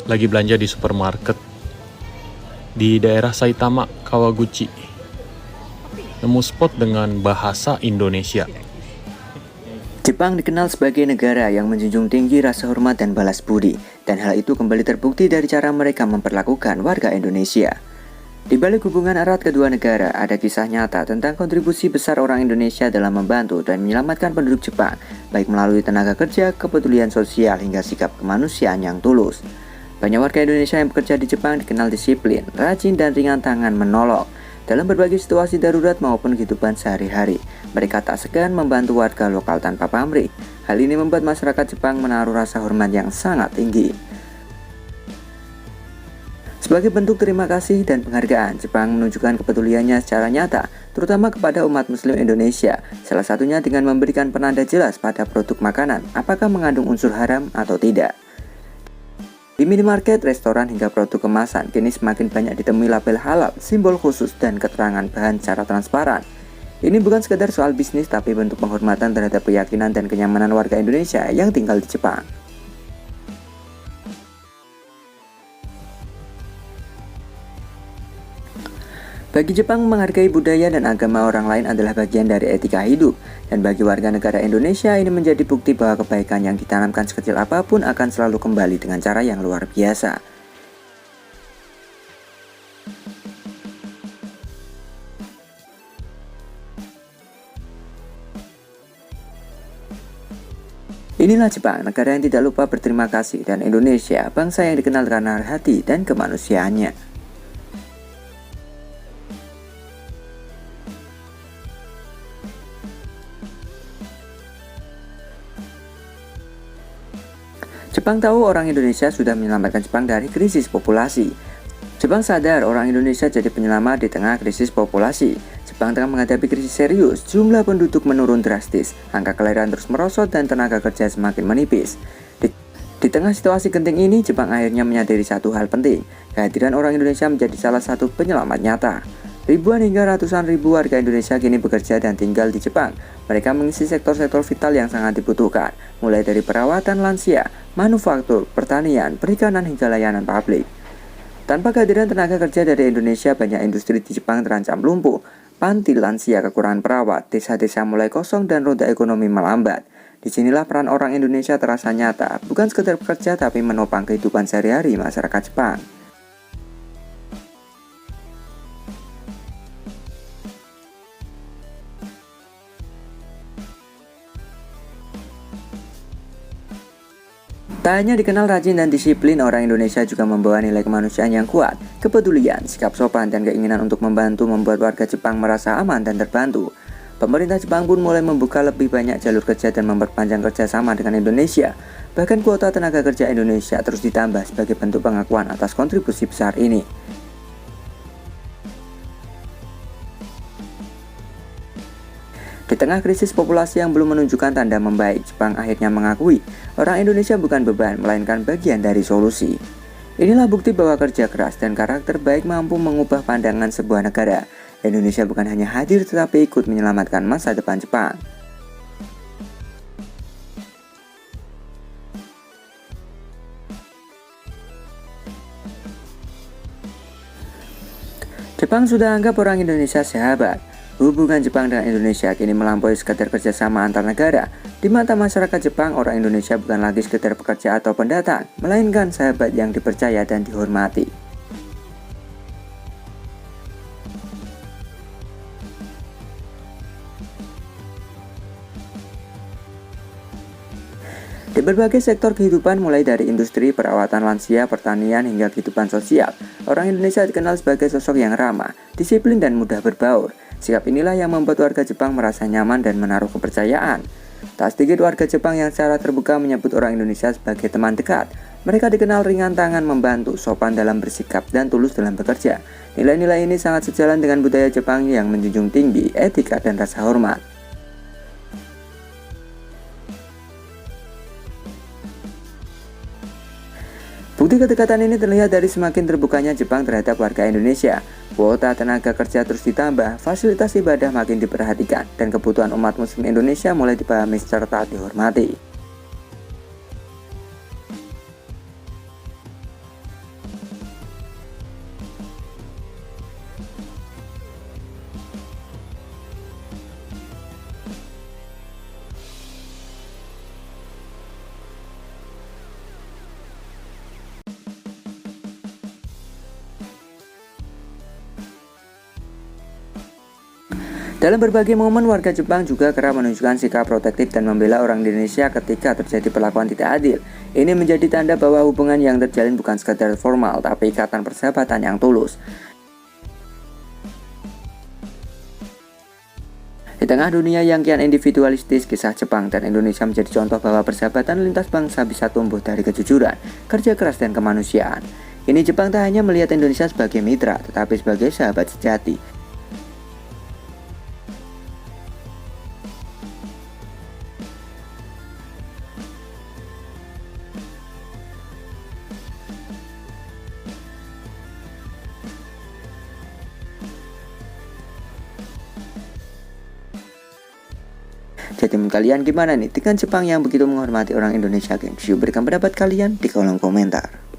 Lagi belanja di supermarket di daerah Saitama, Kawaguchi. Nemu spot dengan bahasa Indonesia. Jepang dikenal sebagai negara yang menjunjung tinggi rasa hormat dan balas budi, dan hal itu kembali terbukti dari cara mereka memperlakukan warga Indonesia. Di balik hubungan erat kedua negara, ada kisah nyata tentang kontribusi besar orang Indonesia dalam membantu dan menyelamatkan penduduk Jepang, baik melalui tenaga kerja, kepedulian sosial, hingga sikap kemanusiaan yang tulus. Banyak warga Indonesia yang bekerja di Jepang dikenal disiplin, rajin, dan ringan tangan menolong dalam berbagai situasi darurat maupun kehidupan sehari-hari. Mereka tak segan membantu warga lokal tanpa pamrih. Hal ini membuat masyarakat Jepang menaruh rasa hormat yang sangat tinggi. Sebagai bentuk terima kasih dan penghargaan, Jepang menunjukkan kepeduliannya secara nyata, terutama kepada umat muslim Indonesia, salah satunya dengan memberikan penanda jelas pada produk makanan, apakah mengandung unsur haram atau tidak. Di minimarket, restoran, hingga produk kemasan, kini semakin banyak ditemui label halal, simbol khusus, dan keterangan bahan secara transparan. Ini bukan sekedar soal bisnis, tapi bentuk penghormatan terhadap keyakinan dan kenyamanan warga Indonesia yang tinggal di Jepang. Bagi Jepang, menghargai budaya dan agama orang lain adalah bagian dari etika hidup. Dan bagi warga negara Indonesia, ini menjadi bukti bahwa kebaikan yang ditanamkan sekecil apapun akan selalu kembali dengan cara yang luar biasa. Inilah Jepang, negara yang tidak lupa berterima kasih, dan Indonesia, bangsa yang dikenal karena hati dan kemanusiaannya. Jepang tahu orang Indonesia sudah menyelamatkan Jepang dari krisis populasi. Jepang sadar orang Indonesia jadi penyelamat di tengah krisis populasi. Jepang tengah menghadapi krisis serius, jumlah penduduk menurun drastis, angka kelahiran terus merosot, dan tenaga kerja semakin menipis. Di tengah situasi genting ini, Jepang akhirnya menyadari satu hal penting, kehadiran orang Indonesia menjadi salah satu penyelamat nyata. Ribuan hingga ratusan ribu warga Indonesia kini bekerja dan tinggal di Jepang. Mereka mengisi sektor-sektor vital yang sangat dibutuhkan, mulai dari perawatan lansia, manufaktur, pertanian, perikanan, hingga layanan publik. Tanpa kehadiran tenaga kerja dari Indonesia, banyak industri di Jepang terancam lumpuh. Panti lansia kekurangan perawat, desa-desa mulai kosong, dan roda ekonomi melambat. Disinilah peran orang Indonesia terasa nyata, bukan sekedar bekerja tapi menopang kehidupan sehari-hari masyarakat Jepang. Tak hanya dikenal rajin dan disiplin, orang Indonesia juga membawa nilai kemanusiaan yang kuat, kepedulian, sikap sopan, dan keinginan untuk membantu membuat warga Jepang merasa aman dan terbantu. Pemerintah Jepang pun mulai membuka lebih banyak jalur kerja dan memperpanjang kerjasama dengan Indonesia. Bahkan kuota tenaga kerja Indonesia terus ditambah sebagai bentuk pengakuan atas kontribusi besar ini. Di tengah krisis populasi yang belum menunjukkan tanda membaik, Jepang akhirnya mengakui orang Indonesia bukan beban, melainkan bagian dari solusi. Inilah bukti bahwa kerja keras dan karakter baik mampu mengubah pandangan sebuah negara. Indonesia bukan hanya hadir tetapi ikut menyelamatkan masa depan Jepang. Jepang sudah anggap orang Indonesia sahabat. Hubungan Jepang dengan Indonesia kini melampaui sekedar kerjasama antar negara. Di mata masyarakat Jepang, orang Indonesia bukan lagi sekedar pekerja atau pendatang, melainkan sahabat yang dipercaya dan dihormati. Di berbagai sektor kehidupan, mulai dari industri, perawatan lansia, pertanian, hingga kehidupan sosial, orang Indonesia dikenal sebagai sosok yang ramah, disiplin, dan mudah berbaur. Sikap inilah yang membuat warga Jepang merasa nyaman dan menaruh kepercayaan. Tak sedikit warga Jepang yang secara terbuka menyebut orang Indonesia sebagai teman dekat. Mereka dikenal ringan tangan membantu, sopan dalam bersikap, dan tulus dalam bekerja. Nilai-nilai ini sangat sejalan dengan budaya Jepang yang menjunjung tinggi etika dan rasa hormat. Bukti kedekatan ini terlihat dari semakin terbukanya Jepang terhadap warga Indonesia. Kuota tenaga kerja terus ditambah, fasilitas ibadah makin diperhatikan, dan kebutuhan umat muslim Indonesia mulai dipahami serta dihormati. Dalam berbagai momen, warga Jepang juga kerap menunjukkan sikap protektif dan membela orang Indonesia ketika terjadi perlakuan tidak adil. Ini menjadi tanda bahwa hubungan yang terjalin bukan sekadar formal, tapi ikatan persahabatan yang tulus. Di tengah dunia yang kian individualistis, kisah Jepang dan Indonesia menjadi contoh bahwa persahabatan lintas bangsa bisa tumbuh dari kejujuran, kerja keras, dan kemanusiaan. Kini Jepang tak hanya melihat Indonesia sebagai mitra, tetapi sebagai sahabat sejati. Jadi menurut kalian gimana nih dengan Jepang yang begitu menghormati orang Indonesia, gengs? Yuk berikan pendapat kalian di kolom komentar.